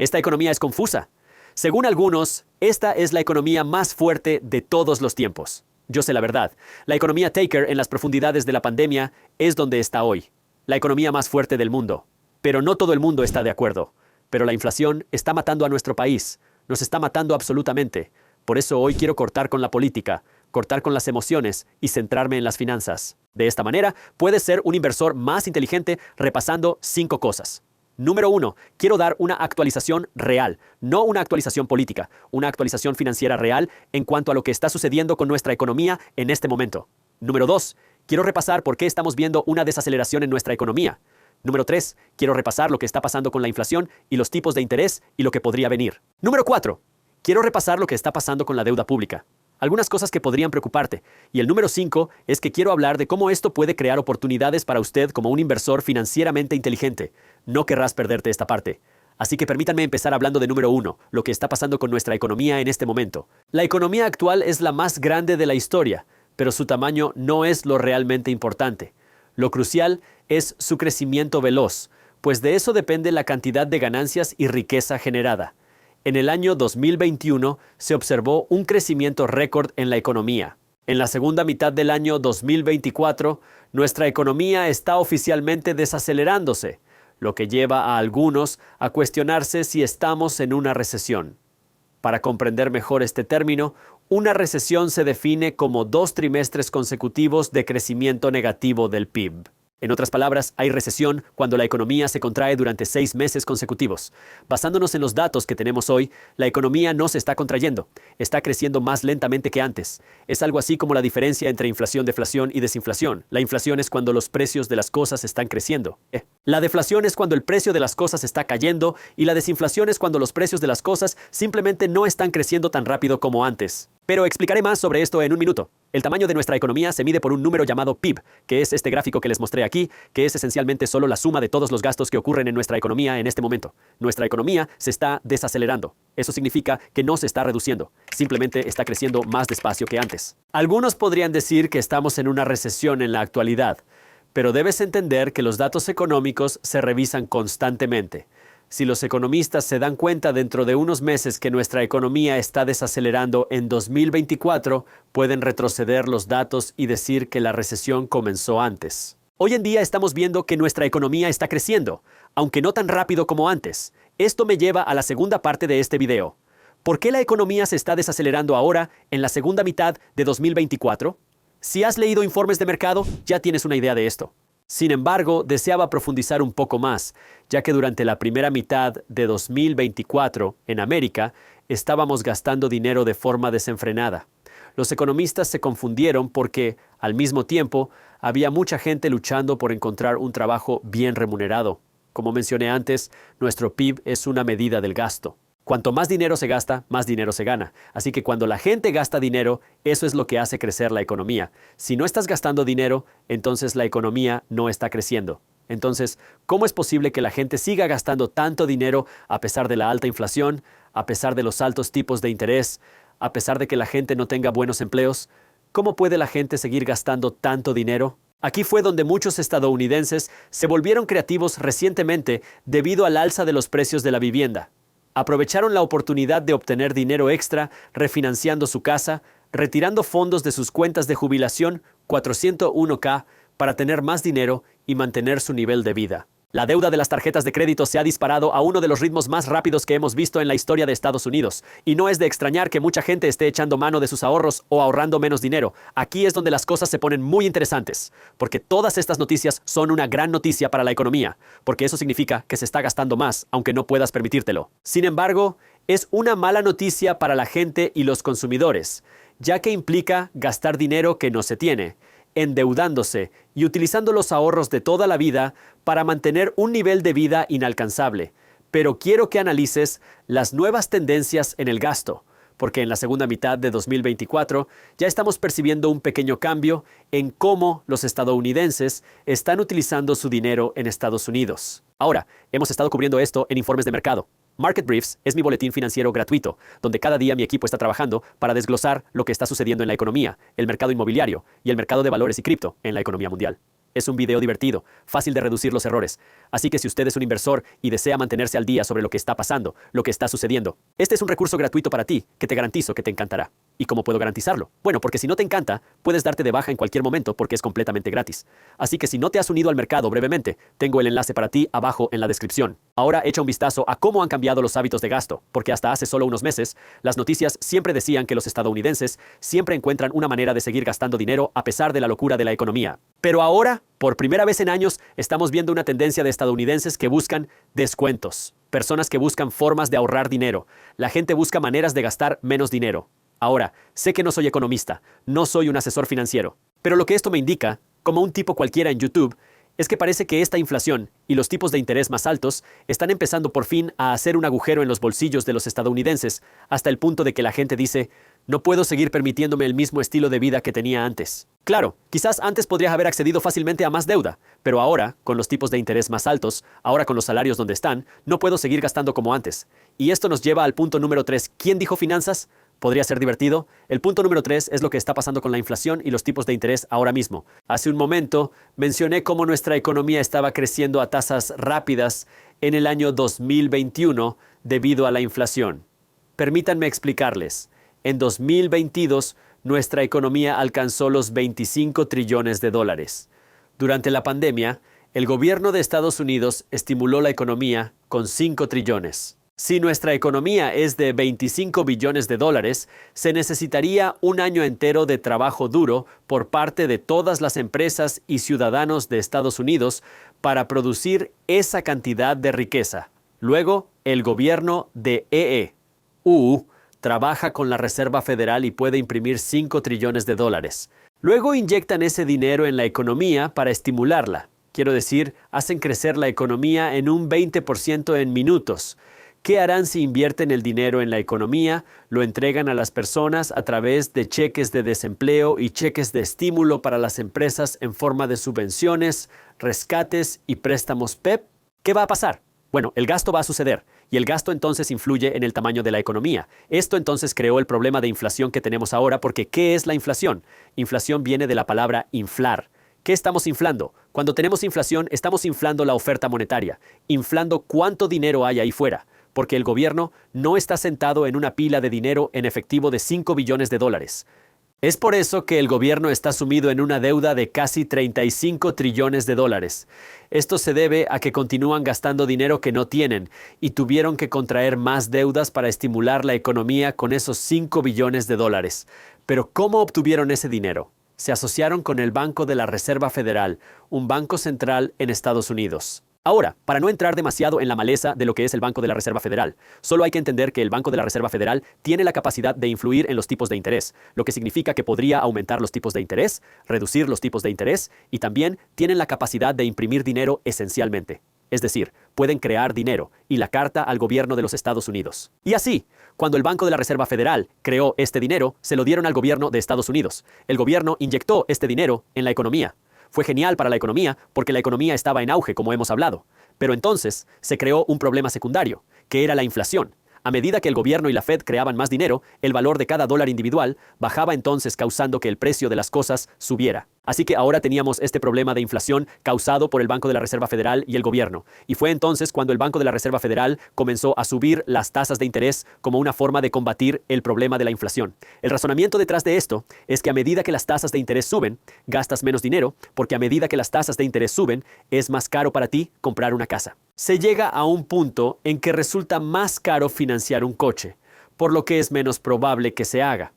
Esta economía es confusa. Según algunos, esta es la economía más fuerte de todos los tiempos. Yo sé la verdad. La economía Taker en las profundidades de la pandemia es donde está hoy. La economía más fuerte del mundo. Pero no todo el mundo está de acuerdo. Pero la inflación está matando a nuestro país. Nos está matando absolutamente. Por eso hoy quiero cortar con la política, cortar con las emociones y centrarme en las finanzas. De esta manera, puedes ser un inversor más inteligente repasando 5 cosas. Número 1. Quiero dar una actualización real, no una actualización política, una actualización financiera real en cuanto a lo que está sucediendo con nuestra economía en este momento. Número 2. Quiero repasar por qué estamos viendo una desaceleración en nuestra economía. Número 3. Quiero repasar lo que está pasando con la inflación y los tipos de interés y lo que podría venir. Número 4. Quiero repasar lo que está pasando con la deuda pública. Algunas cosas que podrían preocuparte. Y el número 5 es que quiero hablar de cómo esto puede crear oportunidades para usted como un inversor financieramente inteligente. No querrás perderte esta parte. Así que permítanme empezar hablando de número 1, lo que está pasando con nuestra economía en este momento. La economía actual es la más grande de la historia, pero su tamaño no es lo realmente importante. Lo crucial es su crecimiento veloz, pues de eso depende la cantidad de ganancias y riqueza generada. En el año 2021 se observó un crecimiento récord en la economía. En la segunda mitad del año 2024, nuestra economía está oficialmente desacelerándose, lo que lleva a algunos a cuestionarse si estamos en una recesión. Para comprender mejor este término, una recesión se define como 2 trimestres consecutivos de crecimiento negativo del PIB. En otras palabras, hay recesión cuando la economía se contrae durante 6 meses consecutivos. Basándonos en los datos que tenemos hoy, la economía no se está contrayendo, está creciendo más lentamente que antes. Es algo así como la diferencia entre inflación, deflación y desinflación. La inflación es cuando los precios de las cosas están creciendo. La deflación es cuando el precio de las cosas está cayendo y la desinflación es cuando los precios de las cosas simplemente no están creciendo tan rápido como antes. Pero explicaré más sobre esto en un minuto. El tamaño de nuestra economía se mide por un número llamado PIB, que es este gráfico que les mostré aquí, que es esencialmente solo la suma de todos los gastos que ocurren en nuestra economía en este momento. Nuestra economía se está desacelerando. Eso significa que no se está reduciendo, simplemente está creciendo más despacio que antes. Algunos podrían decir que estamos en una recesión en la actualidad, pero debes entender que los datos económicos se revisan constantemente. Si los economistas se dan cuenta dentro de unos meses que nuestra economía está desacelerando en 2024, pueden retroceder los datos y decir que la recesión comenzó antes. Hoy en día estamos viendo que nuestra economía está creciendo, aunque no tan rápido como antes. Esto me lleva a la segunda parte de este video. ¿Por qué la economía se está desacelerando ahora en la segunda mitad de 2024? Si has leído informes de mercado, ya tienes una idea de esto. Sin embargo, deseaba profundizar un poco más, ya que durante la primera mitad de 2024, en América, estábamos gastando dinero de forma desenfrenada. Los economistas se confundieron porque, al mismo tiempo, había mucha gente luchando por encontrar un trabajo bien remunerado. Como mencioné antes, nuestro PIB es una medida del gasto. Cuanto más dinero se gasta, más dinero se gana. Así que cuando la gente gasta dinero, eso es lo que hace crecer la economía. Si no estás gastando dinero, entonces la economía no está creciendo. Entonces, ¿cómo es posible que la gente siga gastando tanto dinero a pesar de la alta inflación, a pesar de los altos tipos de interés, a pesar de que la gente no tenga buenos empleos? ¿Cómo puede la gente seguir gastando tanto dinero? Aquí fue donde muchos estadounidenses se volvieron creativos recientemente debido al alza de los precios de la vivienda. Aprovecharon la oportunidad de obtener dinero extra refinanciando su casa, retirando fondos de sus cuentas de jubilación 401k para tener más dinero y mantener su nivel de vida. La deuda de las tarjetas de crédito se ha disparado a uno de los ritmos más rápidos que hemos visto en la historia de Estados Unidos. Y no es de extrañar que mucha gente esté echando mano de sus ahorros o ahorrando menos dinero. Aquí es donde las cosas se ponen muy interesantes, porque todas estas noticias son una gran noticia para la economía, porque eso significa que se está gastando más, aunque no puedas permitírtelo. Sin embargo, es una mala noticia para la gente y los consumidores, ya que implica gastar dinero que no se tiene, endeudándose y utilizando los ahorros de toda la vida para mantener un nivel de vida inalcanzable. Pero quiero que analices las nuevas tendencias en el gasto, porque en la segunda mitad de 2024 ya estamos percibiendo un pequeño cambio en cómo los estadounidenses están utilizando su dinero en Estados Unidos. Ahora, hemos estado cubriendo esto en informes de mercado. Market Briefs es mi boletín financiero gratuito, donde cada día mi equipo está trabajando para desglosar lo que está sucediendo en la economía, el mercado inmobiliario y el mercado de valores y cripto en la economía mundial. Es un video divertido, fácil de reducir los errores. Así que si usted es un inversor y desea mantenerse al día sobre lo que está pasando, lo que está sucediendo, este es un recurso gratuito para ti que te garantizo que te encantará. ¿Y cómo puedo garantizarlo? Bueno, porque si no te encanta, puedes darte de baja en cualquier momento porque es completamente gratis. Así que si no te has unido al mercado brevemente, tengo el enlace para ti abajo en la descripción. Ahora echa un vistazo a cómo han cambiado los hábitos de gasto, porque hasta hace solo unos meses, las noticias siempre decían que los estadounidenses siempre encuentran una manera de seguir gastando dinero a pesar de la locura de la economía. Pero ahora, por primera vez en años, estamos viendo una tendencia de estadounidenses que buscan descuentos. Personas que buscan formas de ahorrar dinero. La gente busca maneras de gastar menos dinero. Ahora, sé que no soy economista, no soy un asesor financiero, pero lo que esto me indica, como un tipo cualquiera en YouTube, es que parece que esta inflación y los tipos de interés más altos están empezando por fin a hacer un agujero en los bolsillos de los estadounidenses, hasta el punto de que la gente dice, no puedo seguir permitiéndome el mismo estilo de vida que tenía antes. Claro, quizás antes podrías haber accedido fácilmente a más deuda, pero ahora, con los tipos de interés más altos, ahora con los salarios donde están, no puedo seguir gastando como antes. Y esto nos lleva al punto número 3. ¿Quién dijo finanzas? ¿Podría ser divertido? El punto número 3 es lo que está pasando con la inflación y los tipos de interés ahora mismo. Hace un momento mencioné cómo nuestra economía estaba creciendo a tasas rápidas en el año 2021 debido a la inflación. Permítanme explicarles. En 2022, nuestra economía alcanzó los 25 trillones de dólares. Durante la pandemia, el gobierno de Estados Unidos estimuló la economía con 5 trillones. Si nuestra economía es de 25 billones de dólares, se necesitaría un año entero de trabajo duro por parte de todas las empresas y ciudadanos de Estados Unidos para producir esa cantidad de riqueza. Luego, el gobierno de EU trabaja con la Reserva Federal y puede imprimir 5 trillones de dólares. Luego inyectan ese dinero en la economía para estimularla. Quiero decir, hacen crecer la economía en un 20% en minutos. ¿Qué harán si invierten el dinero en la economía, lo entregan a las personas a través de cheques de desempleo y cheques de estímulo para las empresas en forma de subvenciones, rescates y préstamos PEP? ¿Qué va a pasar? Bueno, el gasto va a suceder, y el gasto entonces influye en el tamaño de la economía. Esto entonces creó el problema de inflación que tenemos ahora, porque ¿qué es la inflación? Inflación viene de la palabra inflar. ¿Qué estamos inflando? Cuando tenemos inflación, estamos inflando la oferta monetaria, inflando cuánto dinero hay ahí fuera, porque el gobierno no está sentado en una pila de dinero en efectivo de 5 billones de dólares. Es por eso que el gobierno está sumido en una deuda de casi 35 trillones de dólares. Esto se debe a que continúan gastando dinero que no tienen y tuvieron que contraer más deudas para estimular la economía con esos 5 billones de dólares. Pero ¿cómo obtuvieron ese dinero? Se asociaron con el Banco de la Reserva Federal, un banco central en Estados Unidos. Ahora, para no entrar demasiado en la maleza de lo que es el Banco de la Reserva Federal, solo hay que entender que el Banco de la Reserva Federal tiene la capacidad de influir en los tipos de interés, lo que significa que podría aumentar los tipos de interés, reducir los tipos de interés y también tienen la capacidad de imprimir dinero esencialmente. Es decir, pueden crear dinero y la carta al gobierno de los Estados Unidos. Y así, cuando el Banco de la Reserva Federal creó este dinero, se lo dieron al gobierno de Estados Unidos. El gobierno inyectó este dinero en la economía. Fue genial para la economía porque la economía estaba en auge, como hemos hablado. Pero entonces se creó un problema secundario, que era la inflación. A medida que el gobierno y la Fed creaban más dinero, el valor de cada dólar individual bajaba entonces causando que el precio de las cosas subiera. Así que ahora teníamos este problema de inflación causado por el Banco de la Reserva Federal y el gobierno. Y fue entonces cuando el Banco de la Reserva Federal comenzó a subir las tasas de interés como una forma de combatir el problema de la inflación. El razonamiento detrás de esto es que a medida que las tasas de interés suben, gastas menos dinero, porque a medida que las tasas de interés suben, es más caro para ti comprar una casa. Se llega a un punto en que resulta más caro financiar un coche, por lo que es menos probable que se haga.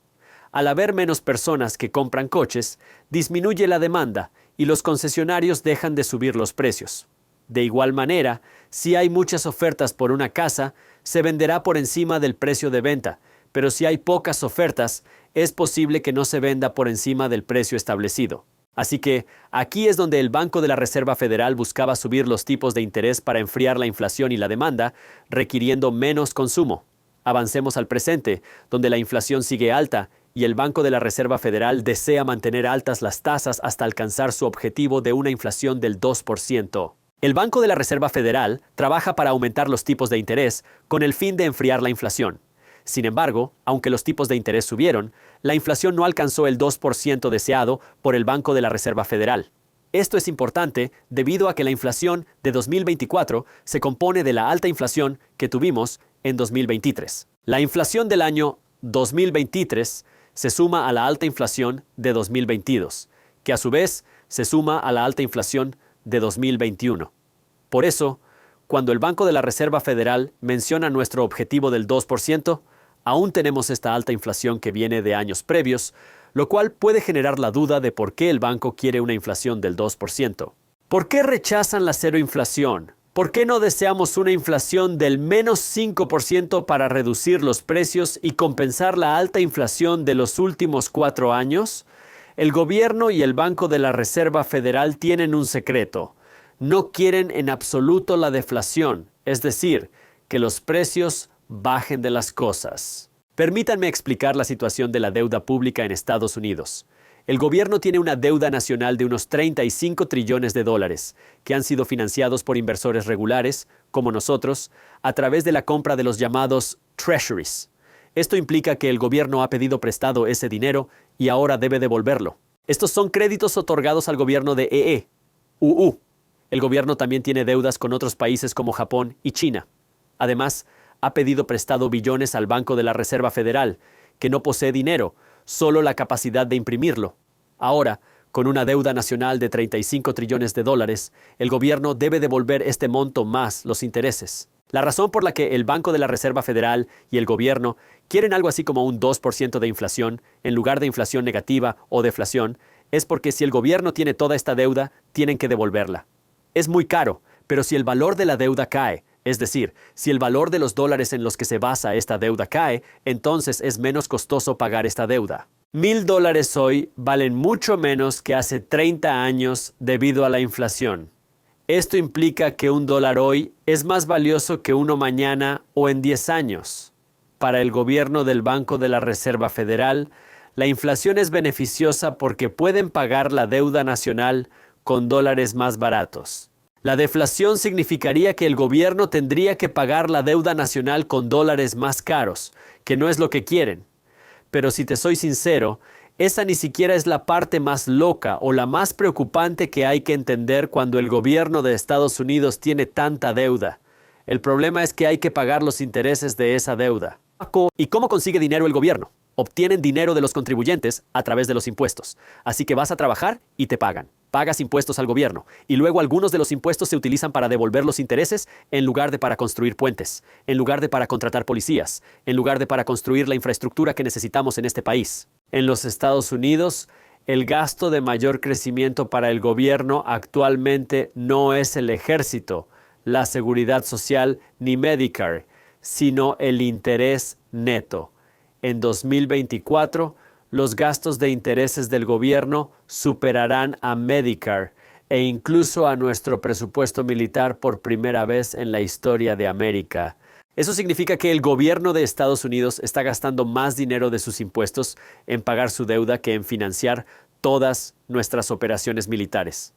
Al haber menos personas que compran coches, disminuye la demanda y los concesionarios dejan de subir los precios. De igual manera, si hay muchas ofertas por una casa, se venderá por encima del precio de venta, pero si hay pocas ofertas, es posible que no se venda por encima del precio establecido. Así que aquí es donde el Banco de la Reserva Federal buscaba subir los tipos de interés para enfriar la inflación y la demanda, requiriendo menos consumo. Avancemos al presente, donde la inflación sigue alta y el Banco de la Reserva Federal desea mantener altas las tasas hasta alcanzar su objetivo de una inflación del 2%. El Banco de la Reserva Federal trabaja para aumentar los tipos de interés con el fin de enfriar la inflación. Sin embargo, aunque los tipos de interés subieron, la inflación no alcanzó el 2% deseado por el Banco de la Reserva Federal. Esto es importante debido a que la inflación de 2024 se compone de la alta inflación que tuvimos en 2023. La inflación del año 2023 se suma a la alta inflación de 2022, que a su vez se suma a la alta inflación de 2021. Por eso, cuando el Banco de la Reserva Federal menciona nuestro objetivo del 2%, aún tenemos esta alta inflación que viene de años previos, lo cual puede generar la duda de por qué el banco quiere una inflación del 2%. ¿Por qué rechazan la cero inflación? ¿Por qué no deseamos una inflación del menos 5% para reducir los precios y compensar la alta inflación de los últimos 4 años? El gobierno y el Banco de la Reserva Federal tienen un secreto. No quieren en absoluto la deflación, es decir, que los precios bajen de las cosas. Permítanme explicar la situación de la deuda pública en Estados Unidos. El gobierno tiene una deuda nacional de unos 35 trillones de dólares, que han sido financiados por inversores regulares, como nosotros, a través de la compra de los llamados treasuries. Esto implica que el gobierno ha pedido prestado ese dinero y ahora debe devolverlo. Estos son créditos otorgados al gobierno de UU. El gobierno también tiene deudas con otros países como Japón y China. Además, ha pedido prestado billones al Banco de la Reserva Federal, que no posee dinero, solo la capacidad de imprimirlo. Ahora, con una deuda nacional de 35 trillones de dólares, el gobierno debe devolver este monto más los intereses. La razón por la que el Banco de la Reserva Federal y el gobierno quieren algo así como un 2% de inflación, en lugar de inflación negativa o deflación, es porque si el gobierno tiene toda esta deuda, tienen que devolverla. Es muy caro, pero si el valor de la deuda cae, es decir, si el valor de los dólares en los que se basa esta deuda cae, entonces es menos costoso pagar esta deuda. $1,000 hoy valen mucho menos que hace 30 años debido a la inflación. Esto implica que $1 hoy es más valioso que uno mañana o en 10 años. Para el gobierno del Banco de la Reserva Federal, la inflación es beneficiosa porque pueden pagar la deuda nacional con dólares más baratos. La deflación significaría que el gobierno tendría que pagar la deuda nacional con dólares más caros, que no es lo que quieren. Pero si te soy sincero, esa ni siquiera es la parte más loca o la más preocupante que hay que entender cuando el gobierno de Estados Unidos tiene tanta deuda. El problema es que hay que pagar los intereses de esa deuda. ¿Y cómo consigue dinero el gobierno? Obtienen dinero de los contribuyentes a través de los impuestos. Así que vas a trabajar y te pagan. Pagas impuestos al gobierno, y luego algunos de los impuestos se utilizan para devolver los intereses en lugar de para construir puentes, en lugar de para contratar policías, en lugar de para construir la infraestructura que necesitamos en este país. En los Estados Unidos, el gasto de mayor crecimiento para el gobierno actualmente no es el ejército, la seguridad social ni Medicare, sino el interés neto. En 2024, los gastos de intereses del gobierno superarán a Medicare e incluso a nuestro presupuesto militar por primera vez en la historia de América. Eso significa que el gobierno de Estados Unidos está gastando más dinero de sus impuestos en pagar su deuda que en financiar todas nuestras operaciones militares.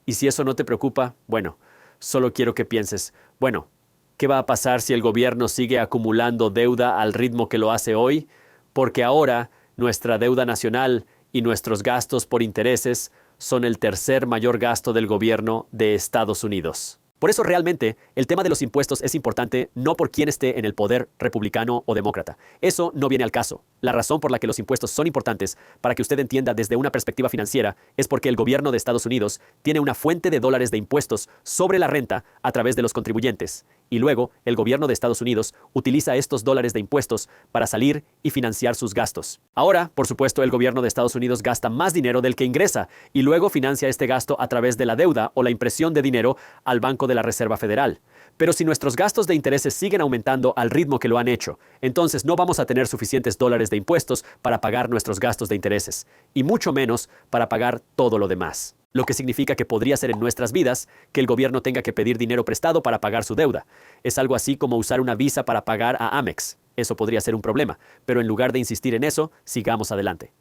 Y si eso no te preocupa, bueno, solo quiero que pienses, bueno, ¿qué va a pasar si el gobierno sigue acumulando deuda al ritmo que lo hace hoy? Porque ahora nuestra deuda nacional y nuestros gastos por intereses son el tercer mayor gasto del gobierno de Estados Unidos. Por eso realmente el tema de los impuestos es importante no por quién esté en el poder, republicano o demócrata. Eso no viene al caso. La razón por la que los impuestos son importantes, para que usted entienda desde una perspectiva financiera, es porque el gobierno de Estados Unidos tiene una fuente de dólares de impuestos sobre la renta a través de los contribuyentes. Y luego, el gobierno de Estados Unidos utiliza estos dólares de impuestos para salir y financiar sus gastos. Ahora, por supuesto, el gobierno de Estados Unidos gasta más dinero del que ingresa y luego financia este gasto a través de la deuda o la impresión de dinero al Banco de la Reserva Federal. Pero si nuestros gastos de intereses siguen aumentando al ritmo que lo han hecho, entonces no vamos a tener suficientes dólares de impuestos para pagar nuestros gastos de intereses, y mucho menos para pagar todo lo demás. Lo que significa que podría ser en nuestras vidas que el gobierno tenga que pedir dinero prestado para pagar su deuda. Es algo así como usar una visa para pagar a Amex. Eso podría ser un problema, pero en lugar de insistir en eso, sigamos adelante.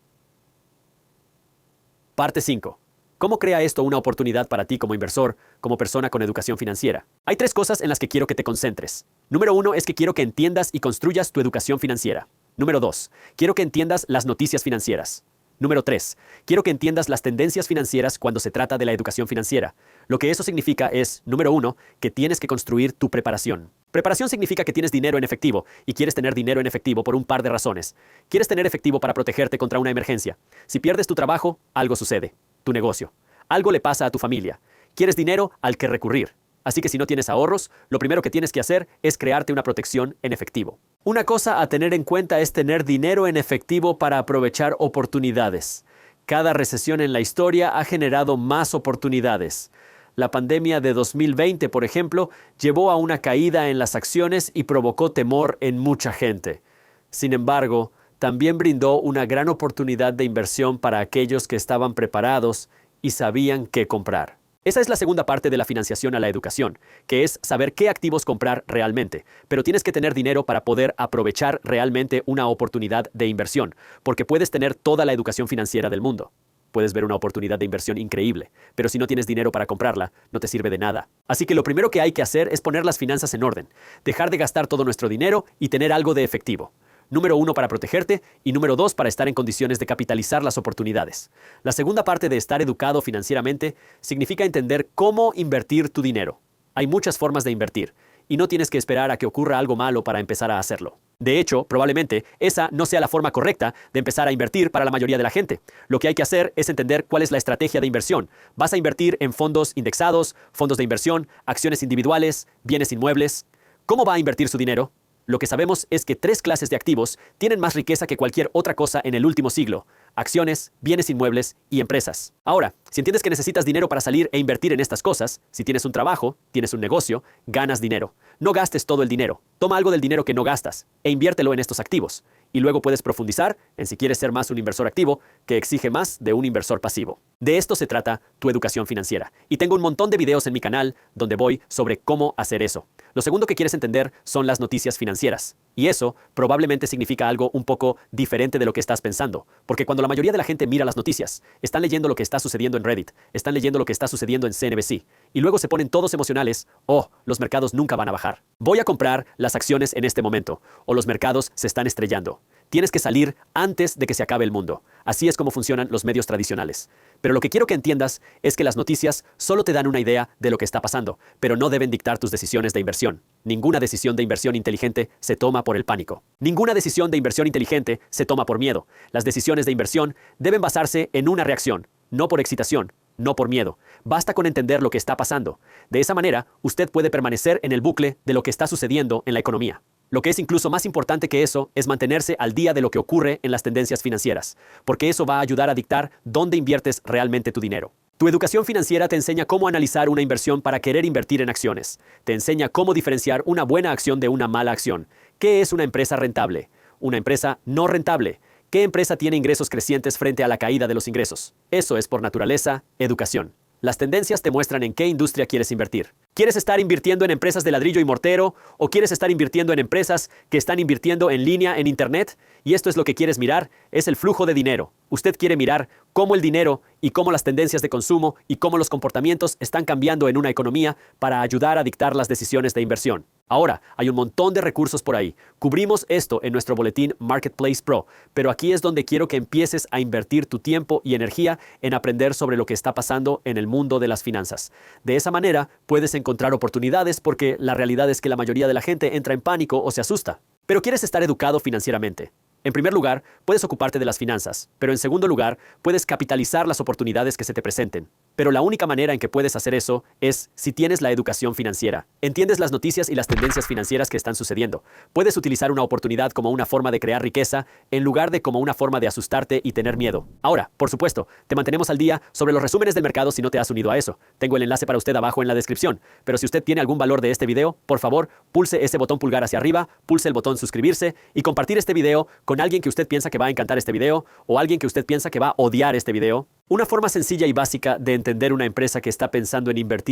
Parte 5. ¿Cómo crea esto una oportunidad para ti como inversor, como persona con educación financiera? Hay 3 cosas en las que quiero que te concentres. Número 1 es que quiero que entiendas y construyas tu educación financiera. Número 2, quiero que entiendas las noticias financieras. Número 3. Quiero que entiendas las tendencias financieras cuando se trata de la educación financiera. Lo que eso significa es, número 1, que tienes que construir tu preparación. Preparación significa que tienes dinero en efectivo y quieres tener dinero en efectivo por un par de razones. Quieres tener efectivo para protegerte contra una emergencia. Si pierdes tu trabajo, algo sucede. Tu negocio. Algo le pasa a tu familia. Quieres dinero al que recurrir. Así que si no tienes ahorros, lo primero que tienes que hacer es crearte una protección en efectivo. Una cosa a tener en cuenta es tener dinero en efectivo para aprovechar oportunidades. Cada recesión en la historia ha generado más oportunidades. La pandemia de 2020, por ejemplo, llevó a una caída en las acciones y provocó temor en mucha gente. Sin embargo, también brindó una gran oportunidad de inversión para aquellos que estaban preparados y sabían qué comprar. Esa es la segunda parte de la financiación a la educación, que es saber qué activos comprar realmente. Pero tienes que tener dinero para poder aprovechar realmente una oportunidad de inversión, porque puedes tener toda la educación financiera del mundo. Puedes ver una oportunidad de inversión increíble, pero si no tienes dinero para comprarla, no te sirve de nada. Así que lo primero que hay que hacer es poner las finanzas en orden, dejar de gastar todo nuestro dinero y tener algo de efectivo. Número 1 para protegerte y número 2 para estar en condiciones de capitalizar las oportunidades. La segunda parte de estar educado financieramente significa entender cómo invertir tu dinero. Hay muchas formas de invertir y no tienes que esperar a que ocurra algo malo para empezar a hacerlo. De hecho, probablemente esa no sea la forma correcta de empezar a invertir para la mayoría de la gente. Lo que hay que hacer es entender cuál es la estrategia de inversión. ¿Vas a invertir en fondos indexados, fondos de inversión, acciones individuales, bienes inmuebles? ¿Cómo va a invertir su dinero? Lo que sabemos es que 3 clases de activos tienen más riqueza que cualquier otra cosa en el último siglo: acciones, bienes inmuebles y empresas. Ahora, si entiendes que necesitas dinero para salir e invertir en estas cosas, si tienes un trabajo, tienes un negocio, ganas dinero. No gastes todo el dinero. Toma algo del dinero que no gastas e inviértelo en estos activos. Y luego puedes profundizar en si quieres ser más un inversor activo que exige más de un inversor pasivo. De esto se trata tu educación financiera. Y tengo un montón de videos en mi canal donde voy sobre cómo hacer eso. Lo segundo que quieres entender son las noticias financieras. Y eso probablemente significa algo un poco diferente de lo que estás pensando. Porque cuando la mayoría de la gente mira las noticias, están leyendo lo que está sucediendo en Reddit, están leyendo lo que está sucediendo en CNBC, y luego se ponen todos emocionales: oh, los mercados nunca van a bajar. Voy a comprar las acciones en este momento, o los mercados se están estrellando. Tienes que salir antes de que se acabe el mundo. Así es como funcionan los medios tradicionales. Pero lo que quiero que entiendas es que las noticias solo te dan una idea de lo que está pasando, pero no deben dictar tus decisiones de inversión. Ninguna decisión de inversión inteligente se toma por el pánico. Ninguna decisión de inversión inteligente se toma por miedo. Las decisiones de inversión deben basarse en una reacción, no por excitación, no por miedo. Basta con entender lo que está pasando. De esa manera, usted puede permanecer en el bucle de lo que está sucediendo en la economía. Lo que es incluso más importante que eso es mantenerse al día de lo que ocurre en las tendencias financieras, porque eso va a ayudar a dictar dónde inviertes realmente tu dinero. Tu educación financiera te enseña cómo analizar una inversión para querer invertir en acciones. Te enseña cómo diferenciar una buena acción de una mala acción. ¿Qué es una empresa rentable? Una empresa no rentable. ¿Qué empresa tiene ingresos crecientes frente a la caída de los ingresos? Eso es por naturaleza educación. Las tendencias te muestran en qué industria quieres invertir. ¿Quieres estar invirtiendo en empresas de ladrillo y mortero? ¿O quieres estar invirtiendo en empresas que están invirtiendo en línea en Internet? Y esto es lo que quieres mirar, es el flujo de dinero. Usted quiere mirar cómo el dinero y cómo las tendencias de consumo y cómo los comportamientos están cambiando en una economía para ayudar a dictar las decisiones de inversión. Ahora, hay un montón de recursos por ahí. Cubrimos esto en nuestro boletín Marketplace Pro, pero aquí es donde quiero que empieces a invertir tu tiempo y energía en aprender sobre lo que está pasando en el mundo de las finanzas. De esa manera, puedes encontrar oportunidades porque la realidad es que la mayoría de la gente entra en pánico o se asusta. Pero quieres estar educado financieramente. En primer lugar, puedes ocuparte de las finanzas, pero en segundo lugar, puedes capitalizar las oportunidades que se te presenten. Pero la única manera en que puedes hacer eso es si tienes la educación financiera. Entiendes las noticias y las tendencias financieras que están sucediendo. Puedes utilizar una oportunidad como una forma de crear riqueza en lugar de como una forma de asustarte y tener miedo. Ahora, por supuesto, te mantenemos al día sobre los resúmenes del mercado si no te has unido a eso. Tengo el enlace para usted abajo en la descripción. Pero si usted tiene algún valor de este video, por favor, pulse ese botón pulgar hacia arriba, pulse el botón suscribirse y compartir este video con alguien que usted piensa que va a encantar este video o alguien que usted piensa que va a odiar este video. Una forma sencilla y básica de entender una empresa que está pensando en invertir